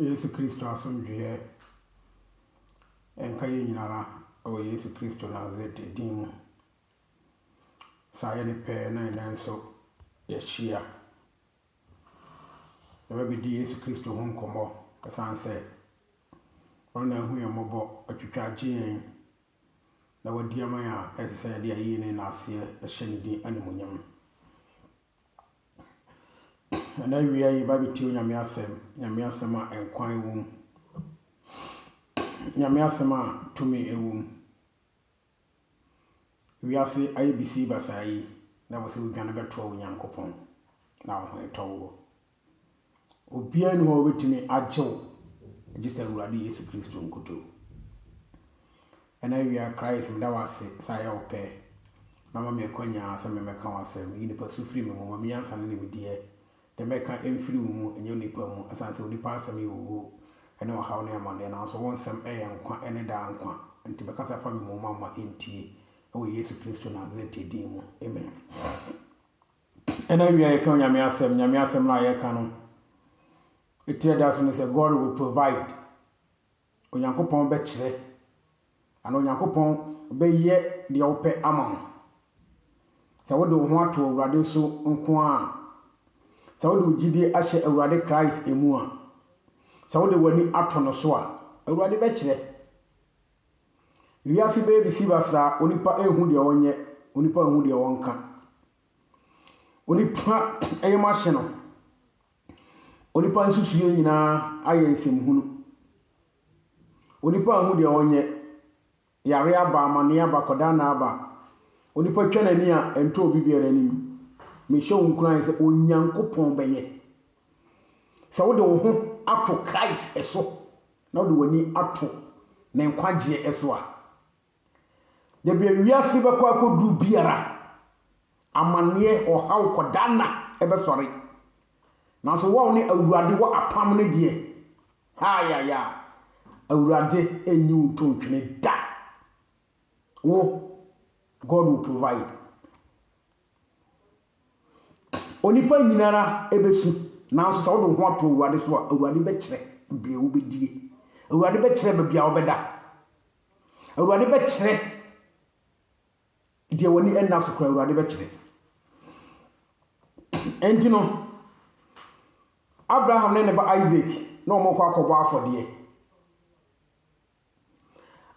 Yesu Kristo asomdwe enka ye nyinara o Yesu Kristo Nazareti din mu saye ne pe na nanso yehia ebe bi di Yesu Kristo ho nkomo kasanse ona hu yemobo atwitwa agyen na wadi amaya esese de ayi ne na ase ehye ne din animunyam na wiya yi ba biti nyame asem a enkwan ewu nyame asem a tumi ewu wiase ayebisi basai na wose udwane beto onyankopon na ho etowo obia ni ho betimi agyew gisa urade Yesu Kristo nkoto ena wiya Christ mdawase saye ope mama me konya asem me ka wasem yini pa sufri me mama mi ansa ne midie de meka emfiri mu enye nipa mu asanse onipa asem yewu ene wa hawo ne amane na so wonsem eyenkwa ene da nkwa nti beka sa fa me mama entie o Yesu Kristo Nazareti din mu amen ena wiya ka nyame asem na ye ka no etie da so ne say God will provide onyankopon be kire ana onyankopon be ye de ope amam sa wo de ho ato awurade so nko a sa wo de ugidi ahye awurade Christ emu a sa wo de wani ato no so a awurade be kire wiase be bi si basa onipa ehu de wonye onipa ehu de wonka onipa eyema hye no onipa nsusuye nyina aye nsemhunu onipa ehu de wonye yare aba amane aba koda na aba onipa twanani a ento obi biara nim me hye wonkuran se onyankopon beye sa wo de wo ho ato Christ eso na wo de wani ato na nkwagye eso a de bia wiase be kwa kodu biara amane ohaw koda na ebe sori na so wo ne awurade wo apam ne de ha ya awurade enyi utontwene da wo God will provide onipa nyinara ebesu na so sa wo ho ato awurade so awurade be kire bia wo bedie awurade be kire bia wo beda awurade be kire die woni enna so kwa awurade be kire entino Abraham ne ba Isaac na omokwa akobo afode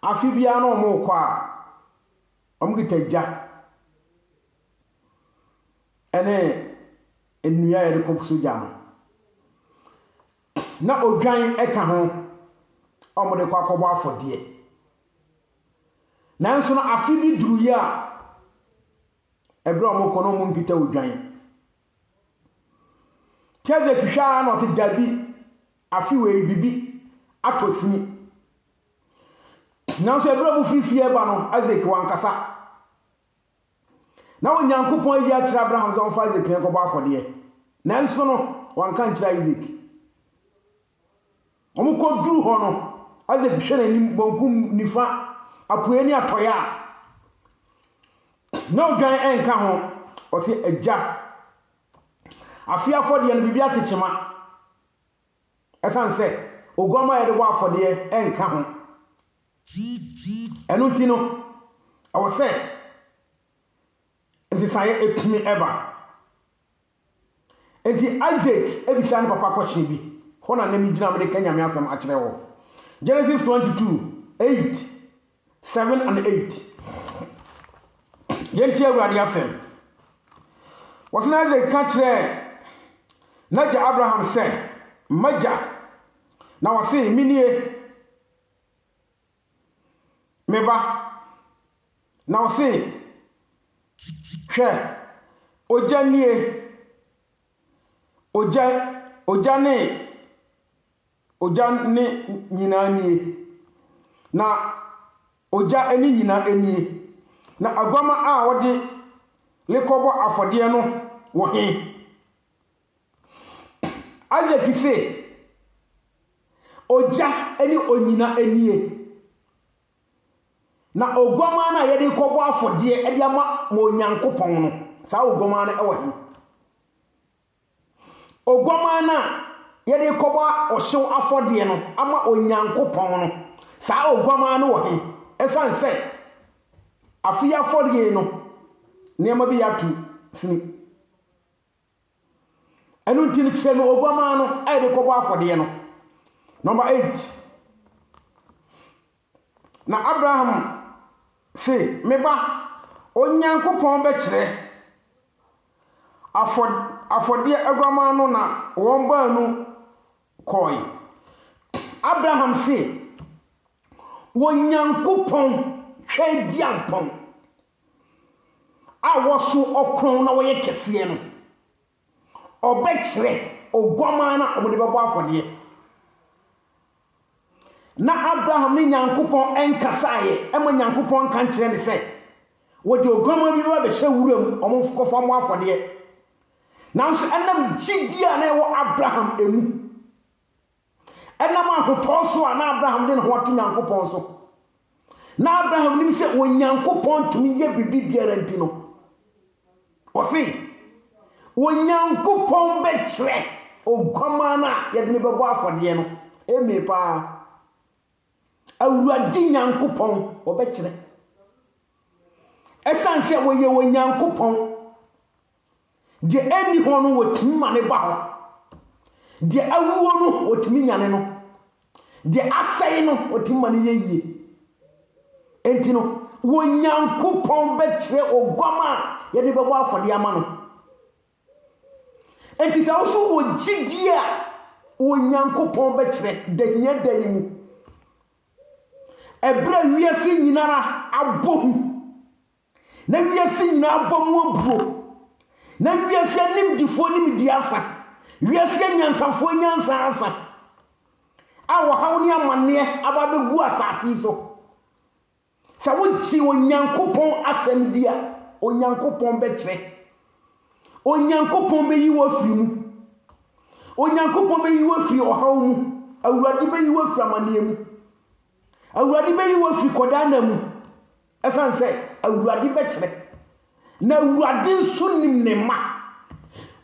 afi bia na omokwa omgitaja ene enuya yede kopso jano na odwan eka ho omode kwa akobo afode nanso na afi bi duru ya ebra omokọ no mu ngita odwan teze kihwa na se dabi afi we bibi atosini nanso ebra mu fifie ba no Isaac wankasa na onyankopon yi akira Abraham zo fa Isaac ne kobo afode nanso no wanka nkira Isaac omukọ duru ho no Isaac hwere ni bonkum nifa apoeni atoya no dwan enka ho o se agya afia afode no bibia techema esanse ogoma yede bo afode enka ho enu tino awo se nsisaye epimi eba enti Isaac ebisa ne papa kwachine bi hona na mi gina me de kanyame asem a kire wo Genesis 22:8 7 and 8 yenti awurade asem wasna Isaac ka kire naja Abraham se maja na wase minie meba na wase hwe ojanie ojane nyina nie na oja eni nyina enie na agwama a wode lekobo afode no wo he Isaac se oja eni onyina enie na ogwama na yede kobo afode e dia ma onyankopon no sa ogwama na e wo he ogwama na yɛde kɔbɔ ɔhyew afɔdeɛ no ama onyankopɔn no saa oguama no wɔ he ɛsan sɛ afi afɔdeɛ no nneɛma bi yɛato sini ɛno nti no kyerɛ no oguama no ayɛde kɔbɔ afɔdeɛ no. Number 8. Na Abraham say meba onyankopɔn bɛkyerɛ afɔdeɛ aguama no na wɔn baanu kɔe. Abraham say onyankopɔn hwɛ diampɔn a wɔso ɔkron na wɔyɛ kɛseɛ no ɔbɛkyerɛ oguama na ɔmode bɛbɔ afɔdeɛ. Na Abraham ni nyankopɔn enkasaye ema nyankopɔn kan kyerɛ ne sɛ wɔde oguama bi ba bɛhyɛ wuram ɔmo kɔfa mo afɔdeɛ. Nanso ɛnam gyidi a na ɛwɔ Abraham emu ɛnam ahotɔ so a na Abraham de ne ho ato nyankopɔn so. Na Abraham nim sɛ onyankopɔn tumi yɛ bibi biara nti no ɔse onyankopɔn bɛkyerɛ oguama na yɛde ne bɛbɔ afɔdeɛ no eme paa. Awurade nyankopɔn ɔbɛkyerɛ ɛsan sɛ wɔyɛ wɔ nyankopɔn de ani hɔ no wɔtumi ma ne ba hɔ de awuo no wɔtumi nyane no de asɛe no wɔtumi ma ne yɛ yie enti no wɔ nyankopɔn bɛkyerɛ oguama a yɛde bɛbɔ afɔdeɛ ama no. Enti sɛ wo so wɔ gyidie a wɔ nyankopɔn bɛkyerɛ da hia da yi mu Ebra wiase nyinara abom na wiase nyina abom abuo na wiase nimdifo nimdi asa wiase nyansafo nyansa asa awo hawo ni amane aba begu asase so sa wuchi onyankopon asem dia onyankopon bekyere onyankopon beyi wo firi mu onyankopon beyi wo firi ohaw mu awurade beyi wo firi amane mu awurade beyi wo firi kodana mu esan se awurade bekyere na awurade nso nim ne ma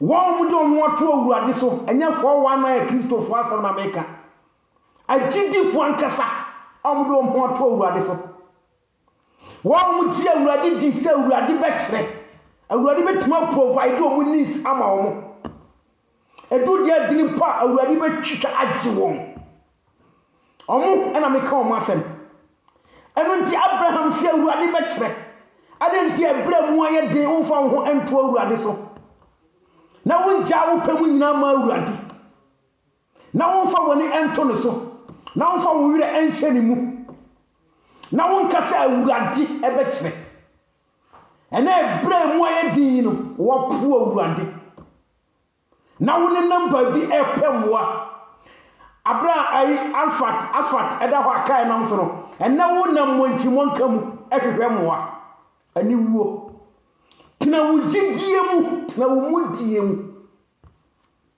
wɔn mu de wɔn ato awurade so ɛnyɛ fo wa na Kristo fo asɛm na meka agidifo ankasa wɔn de wɔn ato awurade so wɔn mu ti awurade di sɛ awurade bekyere awurade betuma provide wɔn needs ama wɔn edu dia dini pa awurade betwitwa agye wɔn ɔmo ɛna meka wɔn asɛm ɛno nti Abraham si awurade bekyere ade nti ebra mu ayɛ den wonfa wo ho ento awurade so na wongya wo pɛ mu nyina ma awurade na wonfa woni ento ne so na wonfa wo wire enhyɛ ne mu na wonka sɛ awurade ɛbɛkyere ɛna ebra mu ayɛ den no wɔpo awurade na woni namba bi ɛpɛ mmoa abra ai alfat ɛda hɔ aka ɛnam so no ɛna wonam monkyimɔnka mu ɛhwehwɛ mmoa ani wuo tena wo gidie mu tena wo mudie mu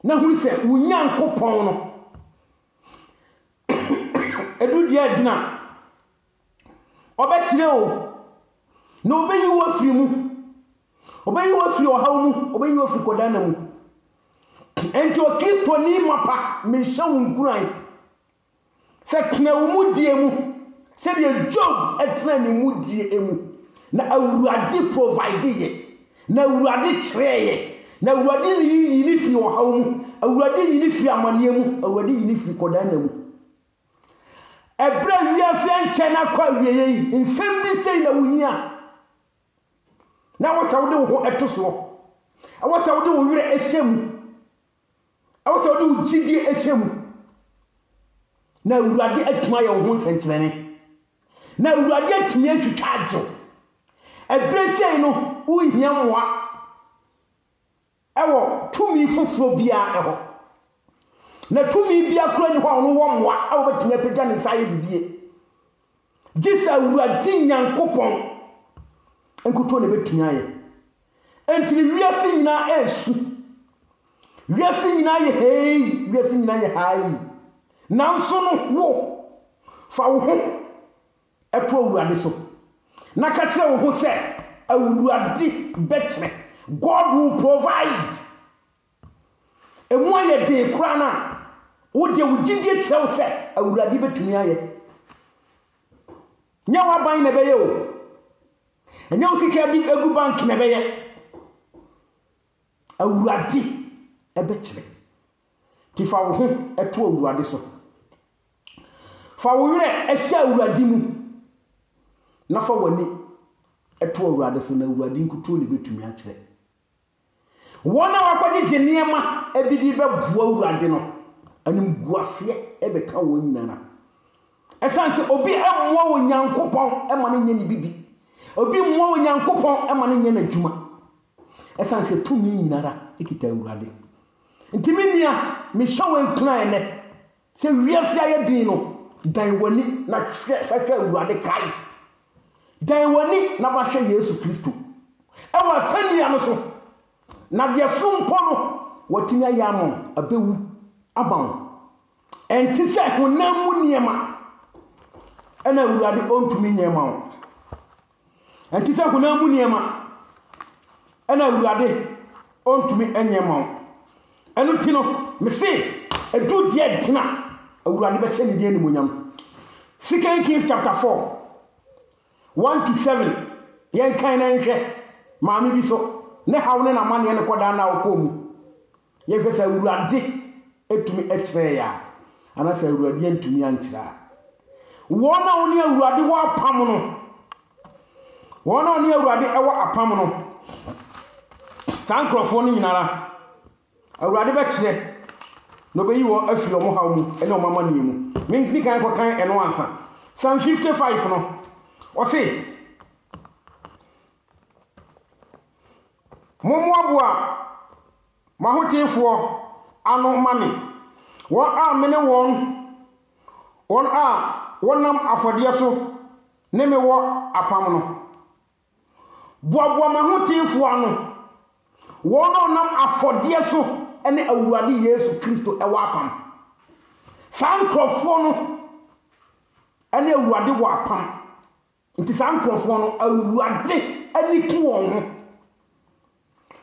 na hu sɛ wo nyankopɔn no edu dia dina ɔbɛkyerɛ o na obeyi wo afiri mu obeyi wo afiri ɔhaw mu obeyi wo afiri kodana mu enti o Kristo ni mapa me hya wo nkuran sɛ tena wo mudie mu sɛ de Job ɛtena ne mudie mu na awurade provide ye na awurade kyerɛ ye na awurade yi ni firi ɔhaw mu awurade yi ni firi amane mu awurade yi ni firi kodana mu ebra wiase nkyɛ na kwa wieye yi nsɛm bi sei na wuhia na wɔsaw de wo ho ɛto so wɔsaw de wo wire ɛhyɛ mu wɔsaw de wo gidie ɛhyɛ mu na awurade atuma yɛ wo ho nsɛnkyerɛne na awurade atumi atwitwa agyew ebra sei no wohia mmoa ɛwɔ tumi foforo bia ɛhɔ na tumi bia kura ni hɔ a ɔno wɔ mmoa a wɔbɛtumi apagya ne nsa ayɛ bibie gye sɛ awurade nyankopɔn nkuto ne bɛtumi ayɛ enti wiase nyinaa ɛsu wiase nyinaa yɛ hei wiase nyinaa yɛ hai nanso no wo fa wo ho ɛto awurade so na ka kyerɛ wo ho sɛ awurade bɛkyerɛ God will provide emu ayɛ de kura na wo de wo gidie kyerɛw sɛ awurade betumi ayɛ nya wa ban na bɛyɛ o nya wo sika di egu bank na bɛyɛ awurade ɛbɛkyerɛ ti fa wo ho ɛto awurade so fa wo werɛ ɛhyɛ awurade mu na fa w'ani ɛto awurade so na awurade nkuto ne betumi akyerɛ wɔn a wakɔgyegye nneɛma ebidi bɛboa awurade no anim guafeɛ ɛbɛka wɔn nyinara ɛsan sɛ obi ɛmmoa wɔ nyankopɔn ɛma ne nyɛ ne bibi obi mmoa wɔ nyankopɔn ɛma ne nyɛ n'adwuma ɛsan sɛ tumi nyinara ekita awurade ntimi nia mehyɛ wɔn nkran ɛnɛ sɛ wiase ayɛ din no dan w'ani na hwɛ awurade Christ dan w'ani na bahwɛ Yesu Kristo ɛwɔ sɛnea no so na deɛ sompo no wɔtinya yɛ amon abewu aban ɛnti sɛ honam mu nneɛma ɛna awurade ɔntumi nneɛma wo ɛnti sɛ honam mu nneɛma ɛna awurade ɔntumi nneɛma wo ɛno ti no mese edu deɛ tena awurade bɛhyɛ ne deɛ animonyam 2 Kings chapter 4 1-7 yɛn kan na nhwɛ maame bi so ne hawo ne na mane ne kɔda na wokɔ mu yɛhwɛ sɛ awurade etumi ɛkyerɛ ya ana sɛ awurade yɛntumi ankyerɛ wɔn a wɔne awurade wɔ apam no wɔn a wɔne awurade ɛwɔ apam no saa nkurɔfoɔ no nyinara awurade bɛkyerɛ na ɔbɛyi wɔ afiri ɔmo haw mu ɛne ɔmo amanneɛ mu ni kan kɔkan ɛno ansa Psalm 55 no ɔse Momoaboa mahotefoɔ ano mame wɔn a mene wɔn a wɔnam afɔdeɛ so ne me wɔ apam no boaboa mahotefoɔ ano wɔn a wɔnam afɔdeɛ so ne awurade Yesu Kristo ɛwɔ apam saa nkurɔfoɔ no ne awurade wɔ apam nti saa nkurɔfoɔ no awurade ani ku wɔn ho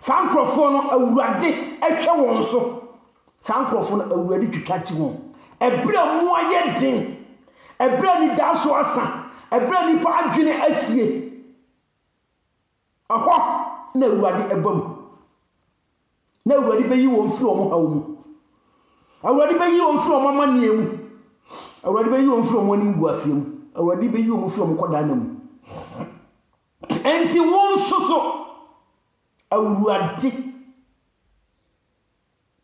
saa nkurɔfoɔ no awurade ɛhwɛ wɔn so saa nkurɔfoɔ no awurade twitwa kyi wɔn ɛbrɛ mu ayɛ den ɛbrɛ ni da so asa ɛbrɛ nipa adwene asie ɛhɔ na awurade ɛba mu na awurade bɛyi wɔn firi wɔn haw mu awurade bɛyi wɔn firi wɔn amanneɛ mu awurade bɛyi wɔn firi wɔn anim guaseɛ mu awurade bɛyi wɔn firi wɔn kɔdaa na mu ɛnti wɔn soso awurade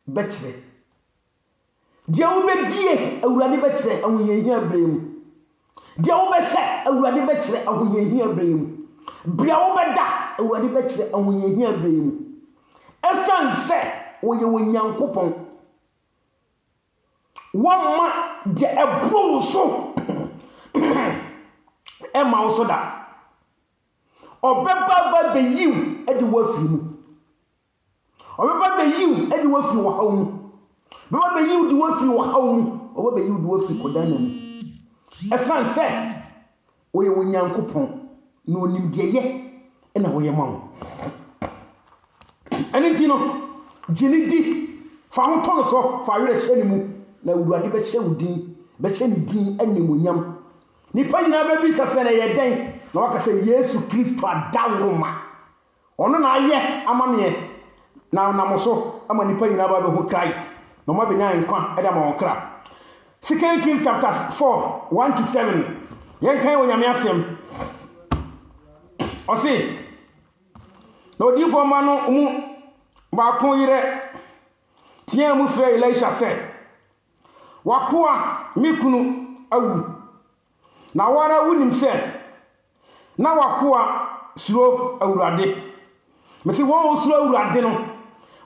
bɛkyerɛ deɛ wobɛdie awurade bɛkyerɛ ahoyɛhia brɛ mu deɛ wobɛhyɛ awurade bɛkyerɛ ahoyɛhia brɛ mu bia wobɛda awurade bɛkyerɛ ahoyɛhia brɛ mu ɛsan sɛ wɔyɛ wɔ Nyankopɔn wɔma deɛ ɛboro so ɛma wo so da ɔbɛba bɛyiw ɛde wafiri mu ɔbɛba bɛyiw ɛde wafiri wɔ haw mu bɛba bɛyiw de wafiri wɔ haw mu ɔbɛba bɛyiw de wafiri kɔdana mu ɛsan sɛ wɔyɛ wɔ Nyankopɔn na onim deɛ yɛ ɛna wɔyɛ ma wo ɛne nti no gyene di fa ho tɔ no so fa awerɛ hyɛ ne mu na awurade bɛhyɛ wo din bɛhyɛ ne din animonyam nipa nyinaa bɛbi sɛ na ɛyɛ dɛn na waka sɛ Yesu Kristo adaworoma ɔno na ayɛ amaneɛ na nam so ama nipa nyinaa ba bɛhu Christ na ɔma bɛnya nkwa ɛda ma wɔn kra 2 Kings chapter 4 1-7 yɛn kan wɔ Nyame asɛm ɔse na odiyifoɔ ma no mu baako yerɛ tia mu frɛ Elisha sɛ wakoa me kunu awu na wara wunim sɛ na wakoa suro awurade mesi wɔn suro awurade no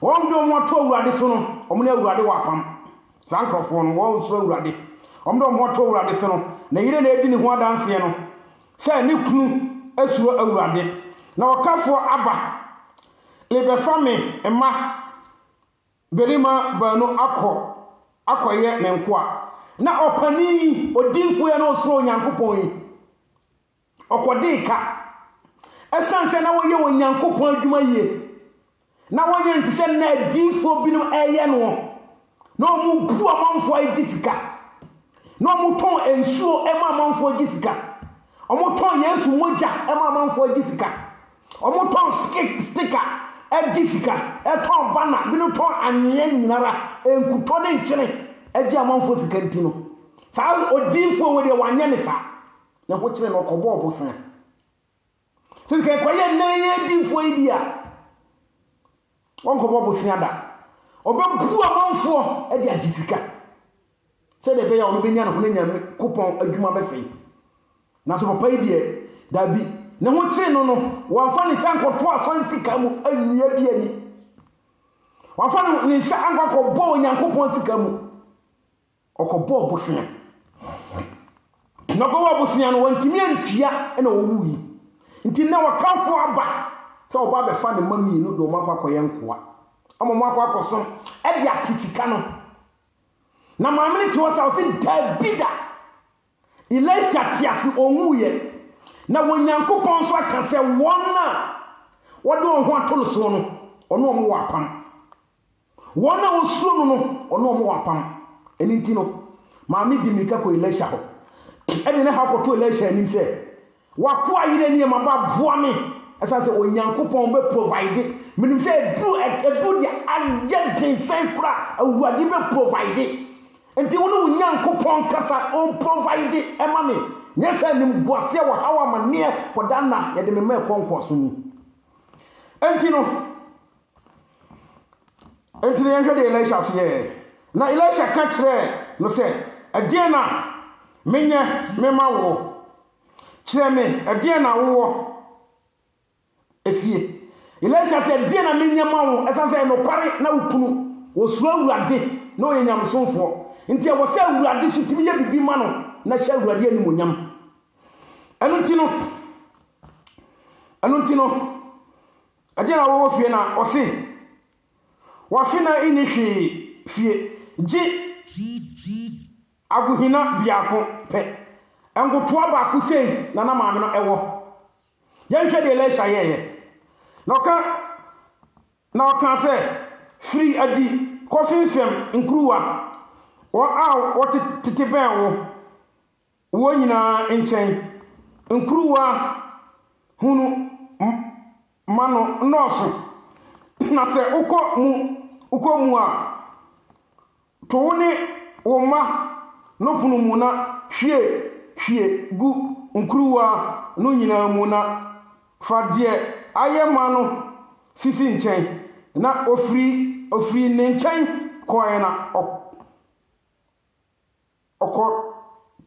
wɔn de wɔn ato awurade so no wɔn ne awurade wɔ apam saa nkurɔfoɔ no wɔn suro awurade wɔn de wɔn ato awurade so no na yire na edi ne ho adanseɛ no sɛ ne kunu asuro awurade na wɔkafoɔ aba lebɛfa me mma berima baanu akɔyɛ ne nkoa na ɔpani odinfo ya no osoro Nyankopɔn yi ɔkɔde ka ɛsan sɛ na wɔyɛ wɔ Nyankopɔn adwuma yie na wɔyɛ nti sɛ na adinfo binom ɛyɛ no no mu bu amanfo agisika no mu ton ensuo ema amanfo agisika omo ton Yesu moja ema amanfo agisika omo ton sticker agisika eton bana bi no ton anyen nyinara enkuto ne nkyene agi amanfo sika ntino sa odifo we de wanye ne sa na ho kire no kobo obosan so ke kwaye na ye difo idia onko obosan da obebu amanfo e de agisika se de be ya ono benya na ho nyame kupon adwuma befei na so papa idie dabi na ho kire no wamfa ne sankoto aso sika mu anua bi ani wamfa ne nsa ankoko bo onyankopon sika mu okobo obosan na ko obosan no wantimi antua na owuyi nti na wakafo aba se oba be fa ne mami no do makwa yenkoa amamo akwakoso e de atifika no na mamene ti wosa wo se dabida Elisha tiasi onwuye na wonyankopon so aka se wona wode ho atolo so no ono omo wapam wona osuro no ono omo wapam eni ntino maami di mika ko Elisha ho eni ne ha ko to Elisha ni se wako ayire ni ma ba boa me esa se onyankopon be provide minim se edu dia agent sen kura awuade be provide enti wono onyankopon kasa on provide ema me nyesa nim boase wa hawa mane kodana ye de me konko so ni enti ne hwede Elisha so ye na Elisha ka kire no se adiena menye mema wo kire me adiena wo efie Elisha se adiena menye ma wo esa se no kware na ukunu osuro awurade na oyanyam sonfo nti e wo se awurade so timi ye bibi ma no na hye awurade animonyam anu tino adiena wo fie na osi wafina ini fie ji aguhina biako pe engotoa ba ku sei na maame no ewo yenhwe de Elisha yeye na oka se free adi kofinfem nkruwa wo tete ben wo nyina enchen nkruwa hunu mano noso na se uko mu a to woni wo ma no punu mu na hwie gu nkruwa no nyina mu na fadie ayema no sisi nchen na ofri ne nchen koena oko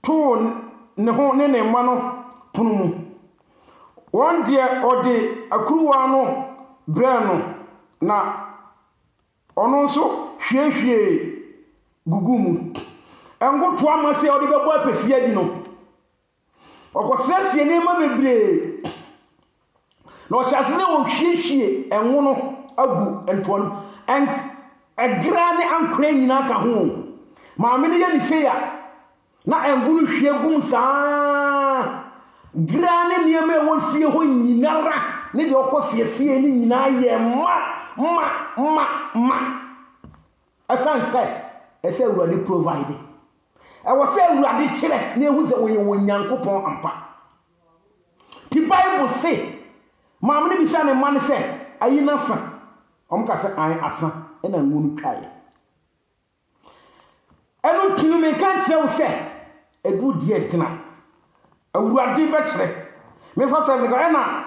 to ne ho ne ma no punu mu won die ode akruwa no brano na ono nso hwie gugumu engoto amase odi bebo apesi adi no okosesie ne ma bebre no hyase ne wo hwie enwo no agu entono egra ne ankra nyina ka ho maame ne ye ni se ya na engunu hwie gum saa gra ne niame wo sie ho nyinara ne de okosesie ni nyina ye ma asanse ese awurade provide e wo se awurade kire na ehu se wo ye wonyankopon ampa ti bible say maamne bi sa ne man se ayina sa omka se an asa na ngunu twae eno tinu me kan kire wo se edu die tena awurade be kire me fa se me ga na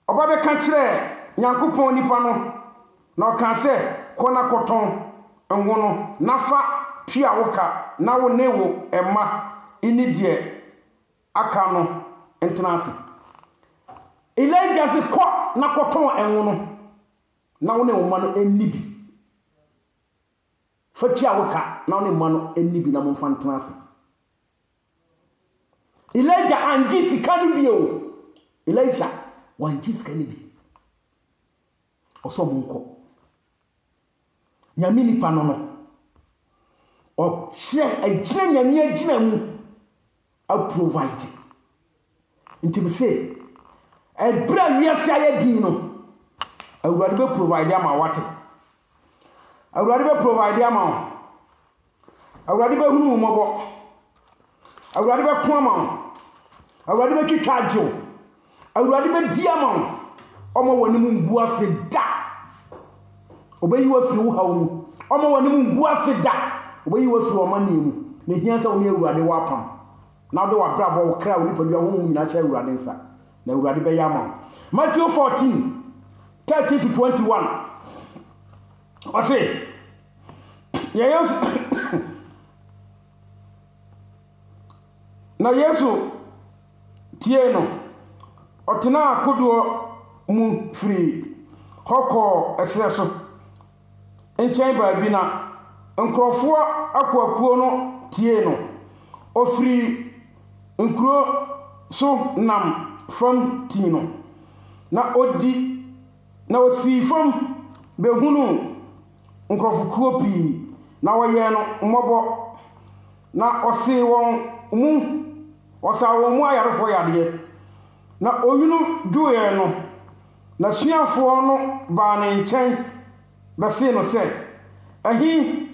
oba be kan kire nyankopon nipa no na oka se kona koton enwono nafa pia woka na wo ne wo ema ini die aka no entenase Elijah se ko na koton enwono na wo ne wo ma no enibi fa pia woka na wo ne ma no enibi na mo fa entenase Elijah anji sikani bio Elijah wanji sikani bi oso munko nyame nipa no o hye agina nyame agina mu a provide nti se ebra wiase aye din no awurade be provide ama wate awurade be provide ama wo awurade be hunu mobo awurade be ko ama wo awurade be twitwa agye awurade be di ama wo omo woni mu ngu ase da obeyi wa firi wo hawo mu omo woni mu ngu ase da obeyi wa firi wo manemu na hia sa wo ne awurade wa pam na wo de wa brabo wo kra wo nipa bia wo nyina hye awurade nsa na awurade be yama Matthew 14:30 to 21 ose Yesu na Yesu tie no otena akodo mu free hoko esre so enchen ba bi na nkrofo akwakuo no tie no ofri nkro so nam from tino na odi na osi from behunu nkrofo pi na woye no mmobo na osi won mu osa won mu ayarefo yade na onwunu duye no na suafo no ba ne nchen bese no se ahi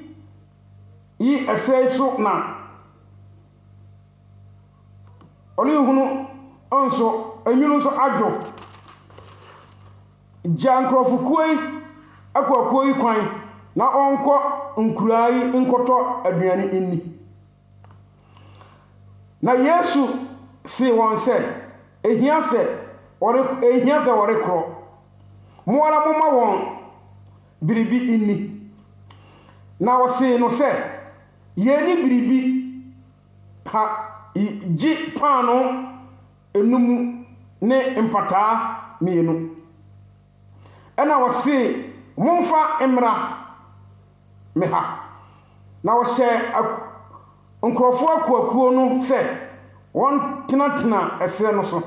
yi ese so na oli hunu onso enwunu so adwo jankrofukui akwakui kwan na onko nkurai nkoto aduane inni na Yesu si won se ehia se ore kro mo ala mo ma won biribi inni na wose no se ye ni biribi ha ji pano enum ne mpata mienu ena wose momfa emra me ha na wose nkrofo akwakuo no se won tenatena esere no so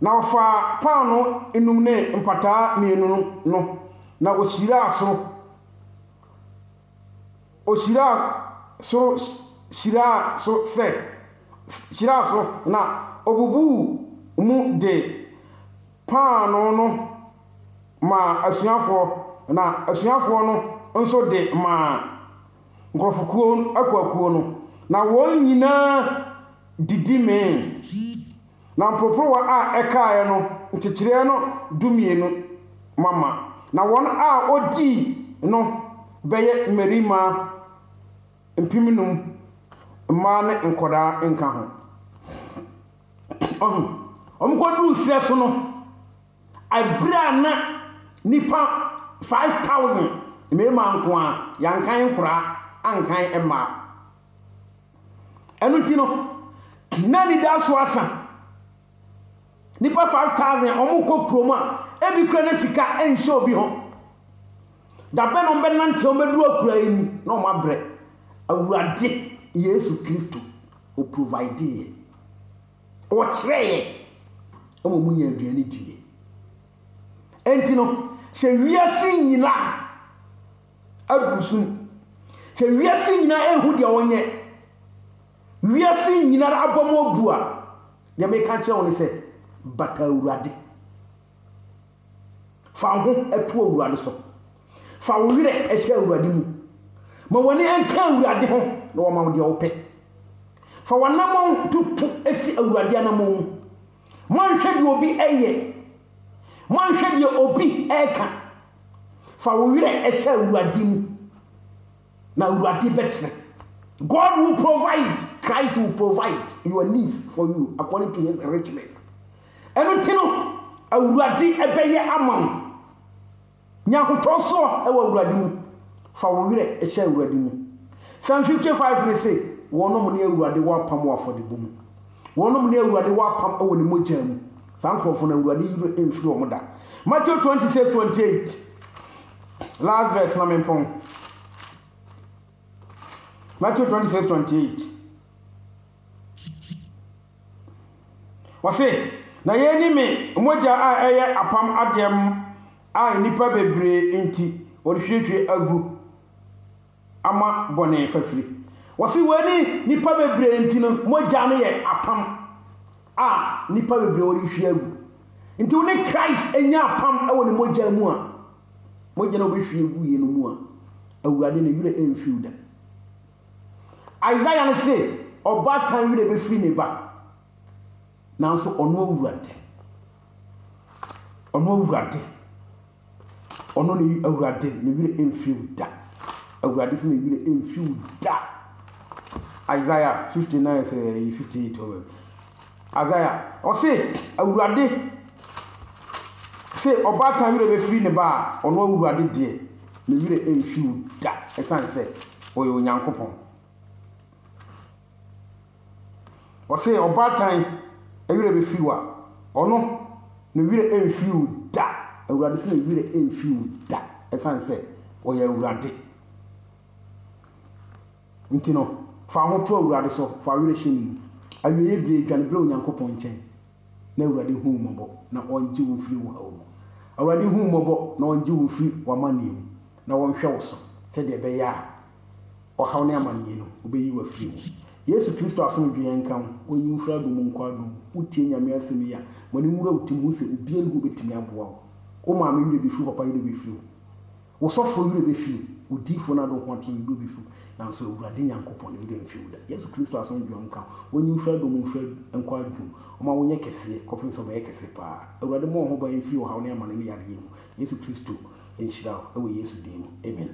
na ofa pano enum ne mpata mienu no na oshira so na obubu mu de pano no ma asuafo na asuafo no nso de ma nkrofo akwakuo no na won nyina didi me na proprowa a ekae no nkyekire no dumienu mama na won a odi no beye merima mpiminum ma ne nkoda nka ho omkodu nse so no abra na nipa 5000 mema nko a yankan kura ankan ema enuti no nani da so asa nipa 5000 omukọ kroma ebi kura na sika enhye obi ho da be no be nante o medu akura yin na o mabre awurade Yesu Kristo o provide o kyereye o mo munya aduane die enti no se wiase nyina adusun se wiase nyina ehu de wonye wiase nyina abomo bua ya me kan che won se bata awurade fa ho eto awurade so fa wo wire ehye awurade mu ma woni enka awurade ho na wo ma wo de wo pe fa wanamon tutu esi awurade anamon man hwede obi eye man hwede obi eka fa wo wire ehye awurade mu na awurade betre. God will provide, Christ will provide your needs for you according to his richness. Everything awurade ebeye amam nya hotoso e wa awurade mu fa wo wire ehye awurade mu. Psalm 55 ne say wonom ne awurade wa pam wa for the boom wonom ne awurade wa pam e woni mogya mu sankrofo na awurade yiro emfiri o moda. Matthew 26:28 last verse na mempon. Matthew 26:28 wase na ye ni me mogya a eye apam adem a nipa bebre enti odhwehwe agu ama bone fafiri wase wani nipa bebre enti no mogya no ye apam a nipa bebre odhwehwe agu enti woni Christ enya apam e woni mogya mu a mogya no obhwehwe agu ye no mu a awurade ne wire emfiw da Isaiah no say ɔbaatan wire bɛfiri ne ba nanso ɔno awurade ne awurade ne wire emfiw da awurade se ne wire emfiw da Isaiah 59 58 over Isaiah ɔse awurade se ɔbaatan wire bɛfiri ne ba ɔno awurade de ne wire emfiw da ɛsan sɛ ɔyɛ onyankopɔn ɔse ɔbaatan wire bɛfiri wa ɔno ne wire emfiw da awurade se ne wire emfiw da ɛsan sɛ ɔyɛ awurade nti no fa ho to awurade so fa wire hyɛ ne mu awie bire dwane bere onyankopɔn nkyɛn na awurade hu mmɔbɔ na ɔngye wo mfiri wo hawo mu awurade hu mmɔbɔ na ɔngye wo mfiri w'amanneɛ mu na wɔnhwɛ wo so sɛdeɛ ɛbɛyɛ a ɔhaw ne amanneɛ no wobɛyi wo afiri mu Yesu Kristo asomdwe yɛn nka wo onyi mfiri adom nkɔ adom wotie nyame asɛm yi a ma ne nwura wotim ho sɛ obia ne ho bɛtumi aboa wo wo maame wire bɛfiri papa wire bɛfiri wo sɔfo wire bɛfiri wo diifo no ado ho ato no bɛfiri nanso awurade nyankopɔn ne wire mfiri da Yesu Kristo asomdwe nka wo onyi mfiri adom mfiri nkɔ adom ɔma wonyɛ kɛseɛ kɔpem sɛ ɔbɛyɛ kɛseɛ paa awurade ma wo ho ba mfiri ɔhaw ne amane ne yareɛ mu Yesu Kristo nhyira wo ɛwɔ Yesu din mu amen